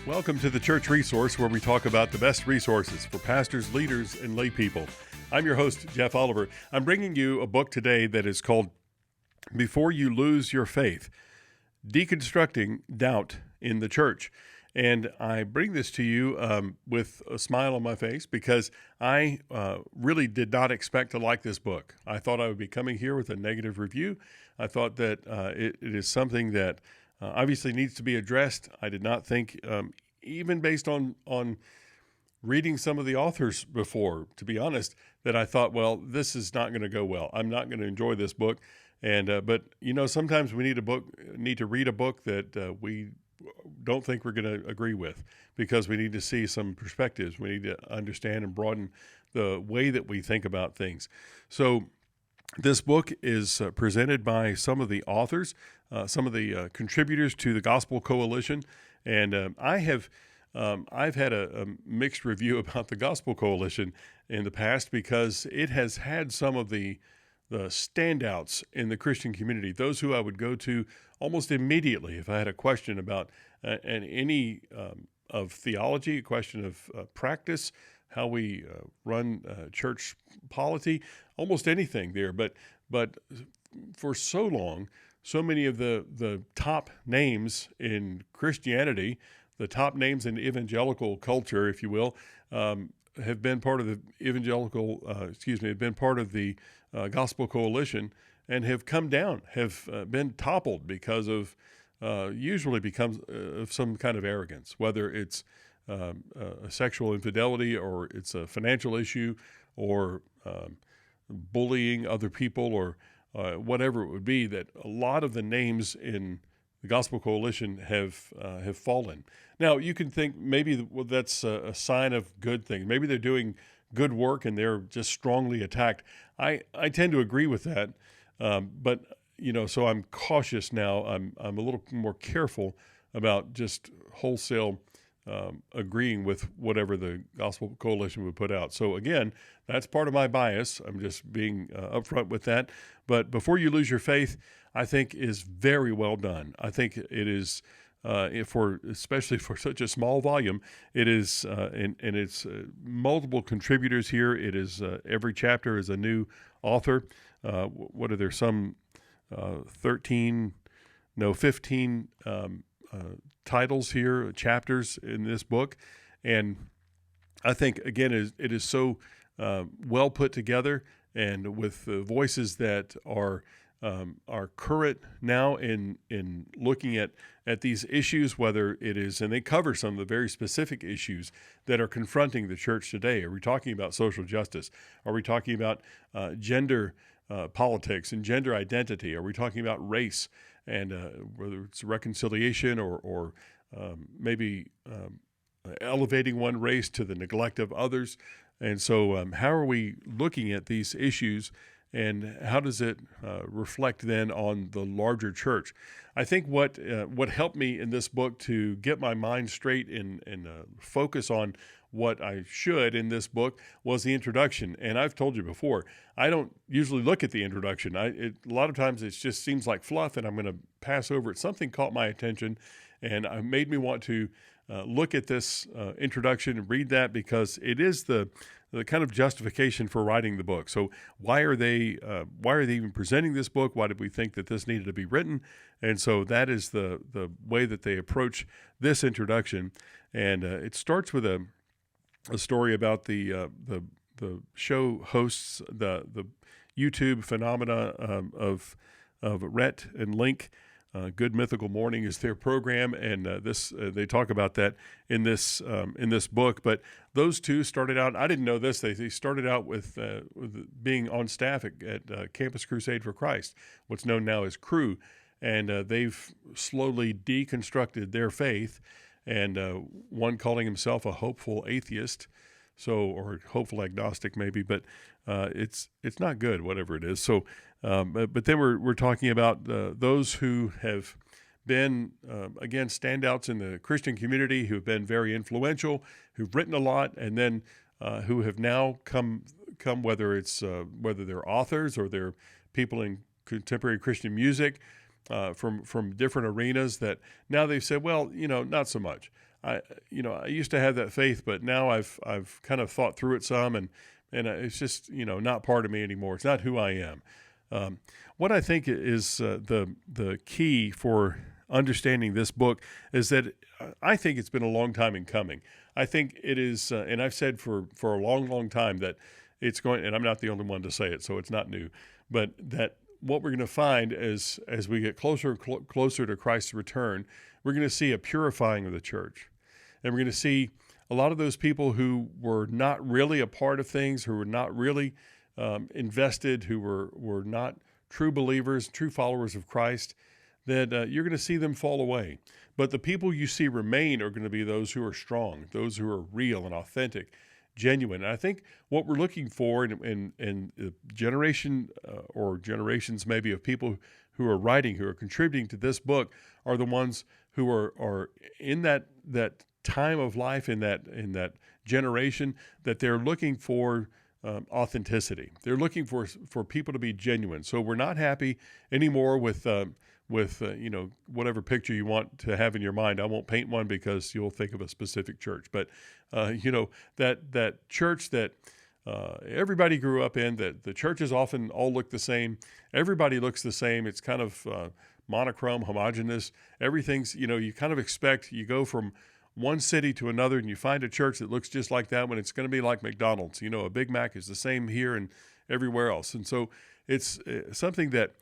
Welcome to the Church Resource, where we talk about the best resources for pastors, leaders, and lay people. I'm your host, Jeff Oliver. I'm bringing you a book today that is called Before You Lose Your Faith, Deconstructing Doubt in the Church. And I bring this to you with a smile on my face because I really did not expect to like this book. I thought I would be coming here with a negative review. I thought that it is something that obviously needs to be addressed. I did not think, even based on reading some of the authors before, to be honest, that I thought, well, this is not going to go well. I'm not going to enjoy this book. And but sometimes we need to read a book that we don't think we're going to agree with, because we need to see some perspectives. We need to understand and broaden the way that we think about things. So this book is presented by some of the authors, some of the contributors to the Gospel Coalition, and I've had a mixed review about the Gospel Coalition in the past because it has had some of the standouts in the Christian community, those who I would go to almost immediately if I had a question about any of theology, a question of practice, how we run church polity, almost anything there. But for so long, so many of the top names in Christianity, the top names in evangelical culture, if you will, have been part of the Gospel Coalition, and have come down, have been toppled because of usually becomes of some kind of arrogance, whether it's a sexual infidelity, or it's a financial issue, or bullying other people, or whatever it would be. That a lot of the names in the Gospel Coalition have fallen. Now, you can think maybe that's a sign of good things. Maybe they're doing good work and they're just strongly attacked. I tend to agree with that, but so I'm cautious now. I'm a little more careful about just wholesale agreeing with whatever the Gospel Coalition would put out. So again, that's part of my bias. I'm just being upfront with that. But Before You Lose Your Faith, I think is very well done. I think it is, especially for such a small volume, it is, and it's multiple contributors here. It is every chapter is a new author. What are there? Some 15 titles here, chapters in this book, and I think again it is so well put together, and with the voices that are current now in looking at these issues, whether it is, and they cover some of the very specific issues that are confronting the church today. Are we talking about social justice? Are we talking about gender politics and gender identity? Are we talking about race, and whether it's reconciliation or maybe elevating one race to the neglect of others? And so how are we looking at these issues, and how does it reflect then on the larger church? I think what helped me in this book to get my mind straight and focus on what I should in this book was the introduction. And I've told you before, I don't usually look at the introduction. A lot of times it just seems like fluff, and I'm going to pass over it. Something caught my attention, and it made me want to look at this introduction and read that, because it is the kind of justification for writing the book. So why are they even presenting this book? Why did we think that this needed to be written? And so that is the way that they approach this introduction. And it starts with a story about the show hosts, the YouTube phenomena of Rhett and Link. Good Mythical Morning is their program, and they talk about that in this book. But those two started out. I didn't know this. They started out with being on staff at Campus Crusade for Christ, what's known now as Cru, and they've slowly deconstructed their faith. And one calling himself a hopeful atheist, or hopeful agnostic maybe, but it's not good, whatever it is. So. But then we're talking about those who have been, again, standouts in the Christian community, who have been very influential, who've written a lot, and then who have now come whether they're authors or they're people in contemporary Christian music from different arenas, that now they've said, well, not so much. I used to have that faith, but now I've kind of thought through it some, and it's just, not part of me anymore. It's not who I am. What I think is the key for understanding this book is that I think it's been a long time in coming. I think it is, and I've said for a long, long time that it's going, and I'm not the only one to say it, so it's not new, but that what we're going to find as we get closer and closer to Christ's return, we're going to see a purifying of the church. And we're going to see a lot of those people who were not really a part of things, who were not really invested, who were not true believers, true followers of Christ, that you're going to see them fall away. But the people you see remain are going to be those who are strong, those who are real and authentic, genuine. And I think what we're looking for in the generation or generations maybe of people who are writing, who are contributing to this book, are the ones who are in that time of life, in that generation, that they're looking for authenticity. They're looking for people to be genuine. So we're not happy anymore with whatever picture you want to have in your mind. I won't paint one because you'll think of a specific church, but that church that everybody grew up in, that the churches often all look the same. Everybody looks the same. It's kind of monochrome, homogeneous. Everything's, you kind of expect, you go from one city to another and you find a church that looks just like that when it's going to be like McDonald's. A Big Mac is the same here and everywhere else. And so it's something that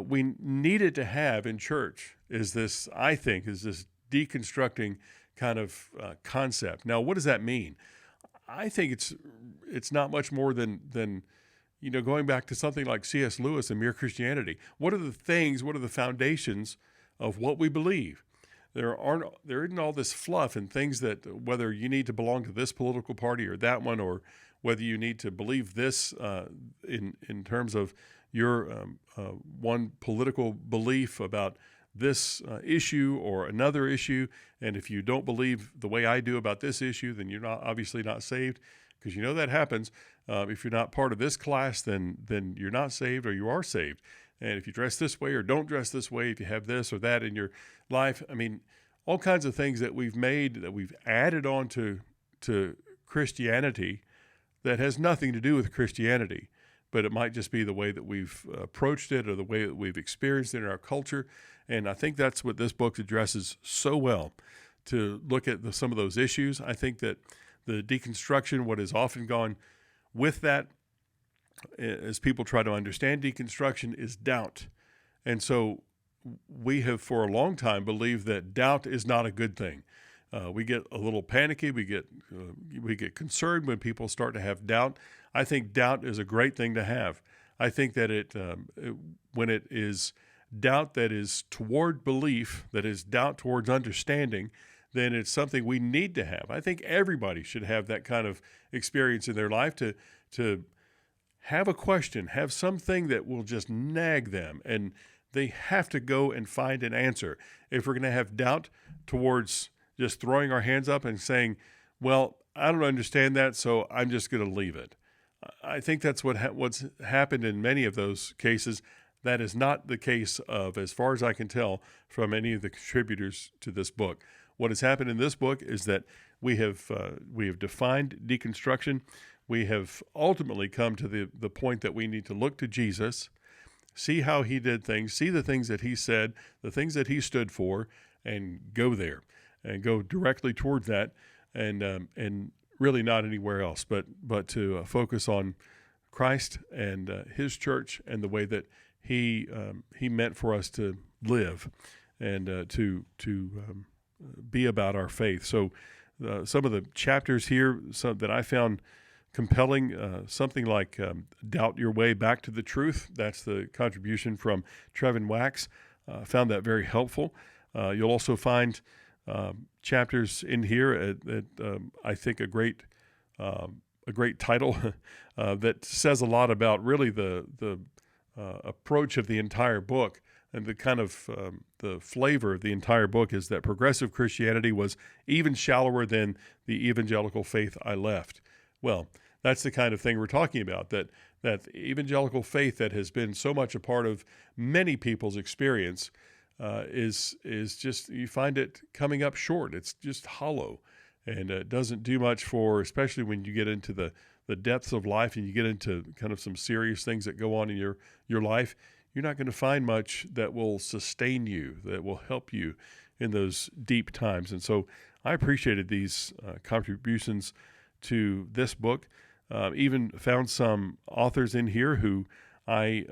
we needed to have in church is this deconstructing kind of concept. Now, what does that mean? I think it's not much more than going back to something like C.S. Lewis and Mere Christianity. What are the foundations of what we believe? There isn't all this fluff and things that whether you need to belong to this political party or that one, or whether you need to believe this in terms of your one political belief about this issue or another issue. And if you don't believe the way I do about this issue, then you're obviously not saved, because that happens. If you're not part of this class, then you're not saved, or you are saved. And if you dress this way or don't dress this way, if you have this or that in your life, all kinds of things that we've added on to Christianity that has nothing to do with Christianity, but it might just be the way that we've approached it or the way that we've experienced it in our culture. And I think that's what this book addresses so well, to look at some of those issues. I think that the deconstruction, what has often gone with that, as people try to understand deconstruction, is doubt. And so we have for a long time believed that doubt is not a good thing. We get a little panicky. We get concerned when people start to have doubt. I think doubt is a great thing to have. I think that when it is doubt that is toward belief, that is doubt towards understanding, then it's something we need to have. I think everybody should have that kind of experience in their life, to have a question, have something that will just nag them, and they have to go and find an answer. If we're going to have doubt towards just throwing our hands up and saying, well, I don't understand that, so I'm just going to leave it. I think that's what's happened in many of those cases. That is not the case as far as I can tell, from any of the contributors to this book. What has happened in this book is that we have defined deconstruction. We have ultimately come to the point that we need to look to Jesus, see how he did things, see the things that he said, the things that he stood for, and go there, and go directly toward that, and really not anywhere else, but to focus on Christ and his church and the way that he meant for us to live and to be about our faith. So some of the chapters here, some that I found compelling, something like Doubt Your Way Back to the Truth. That's the contribution from Trevin Wax. Found that very helpful. You'll also find chapters in here that I think a great title that says a lot about really the approach of the entire book. And the kind of the flavor of the entire book is that progressive Christianity was even shallower than the evangelical faith I left. Well, that's the kind of thing we're talking about, that the evangelical faith that has been so much a part of many people's experience is just, you find it coming up short. It's just hollow, and it doesn't do much for, especially when you get into the depths of life and you get into kind of some serious things that go on in your life. You're not going to find much that will sustain you, that will help you in those deep times. And so I appreciated these contributions to this book. Even found some authors in here who I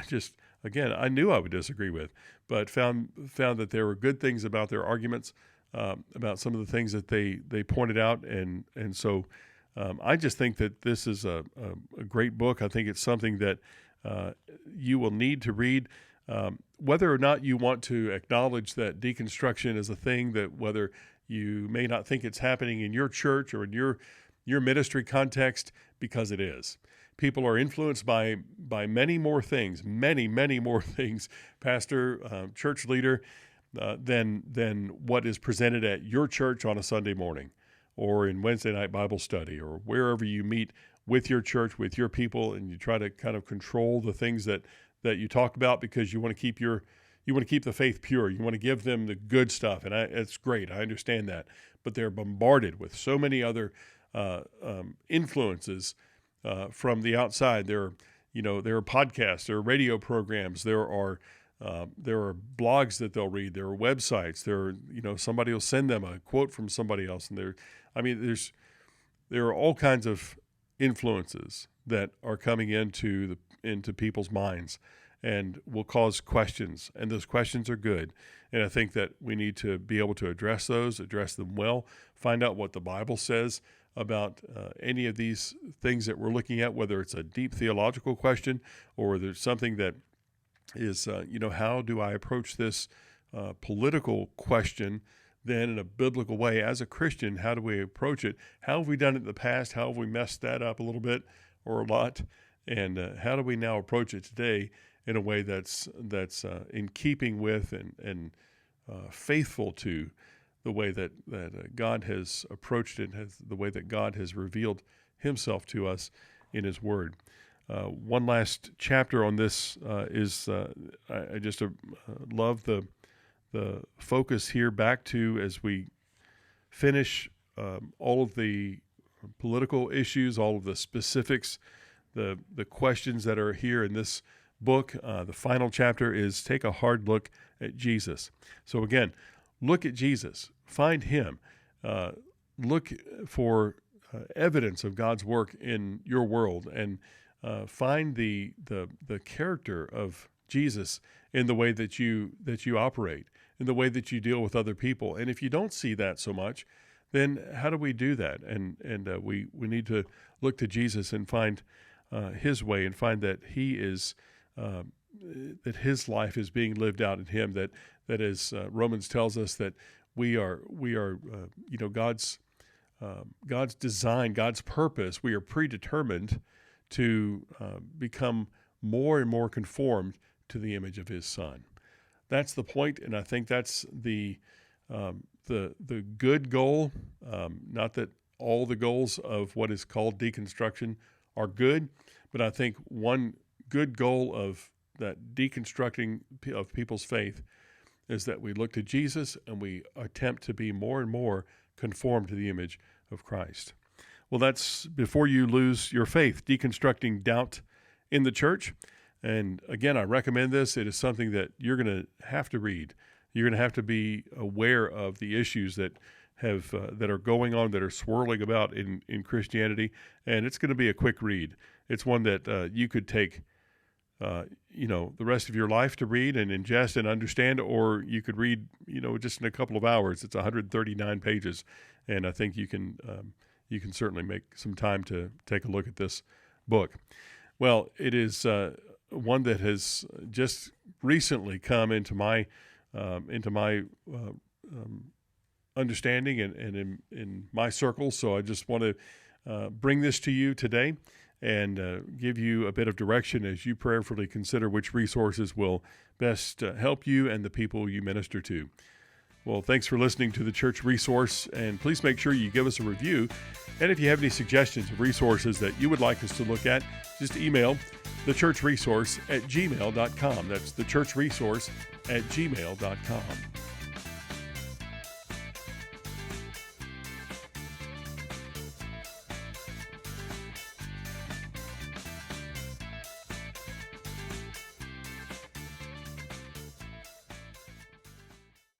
just, again, I knew I would disagree with, but found that there were good things about their arguments, about some of the things that they pointed out. And so I just think that this is a great book. I think it's something that you will need to read, whether or not you want to acknowledge that deconstruction is a thing, that whether you may not think it's happening in your church or in your ministry context, because it is. People are influenced by many more things, many more things, pastor, church leader, than what is presented at your church on a Sunday morning or in Wednesday night Bible study or wherever you meet with your church, with your people, and you try to kind of control the things that you talk about because you want to keep the faith pure. You want to give them the good stuff, and it's great. I understand that, but they're bombarded with so many other influences from the outside. There are podcasts, there are radio programs, there are blogs that they'll read, there are websites, somebody will send them a quote from somebody else, and there are all kinds of influences that are coming into people's minds and will cause questions, and those questions are good. And I think that we need to be able to address them well, find out what the Bible says about any of these things that we're looking at, whether it's a deep theological question or there's something that is, how do I approach this political question then in a biblical way? As a Christian, how do we approach it? How have we done it in the past? How have we messed that up a little bit or a lot? And how do we now approach it today in a way that's in keeping with and faithful to the way that God has approached it, the way that God has revealed himself to us in his word. One last chapter on this is I just love the focus here back to, as we finish all of the political issues, all of the specifics, the questions that are here in this book. The final chapter is take a hard look at Jesus. So again, look at Jesus, find him, look for evidence of God's work in your world, and find the character of Jesus in the way that you operate, in the way that you deal with other people. And if you don't see that so much, then how do we do that? And we need to look to Jesus and find his way, and find that he is that his life is being lived out in him. That as Romans tells us, that we are God's design, God's purpose. We are predetermined to become more and more conformed to the image of his Son. That's the point, and I think that's the good goal. Not that all the goals of what is called deconstruction are good, but I think one good goal of that deconstructing of people's faith is that we look to Jesus and we attempt to be more and more conformed to the image of Christ. Well, that's Before You Lose Your Faith, Deconstructing Doubt in the Church. And again, I recommend this. It is something that you're going to have to read. You're going to have to be aware of the issues that are going on, that are swirling about in Christianity. And it's going to be a quick read. It's one that you could take the rest of your life to read and ingest and understand, or you could read, just in a couple of hours. It's 139 pages, and I think you can certainly make some time to take a look at this book. Well, it is one that has just recently come into my understanding and in my circles. So I just want to bring this to you today and give you a bit of direction as you prayerfully consider which resources will best help you and the people you minister to. Well, thanks for listening to the Church Resource, and please make sure you give us a review. And if you have any suggestions of resources that you would like us to look at, just email thechurchresource@gmail.com. That's thechurchresource@gmail.com.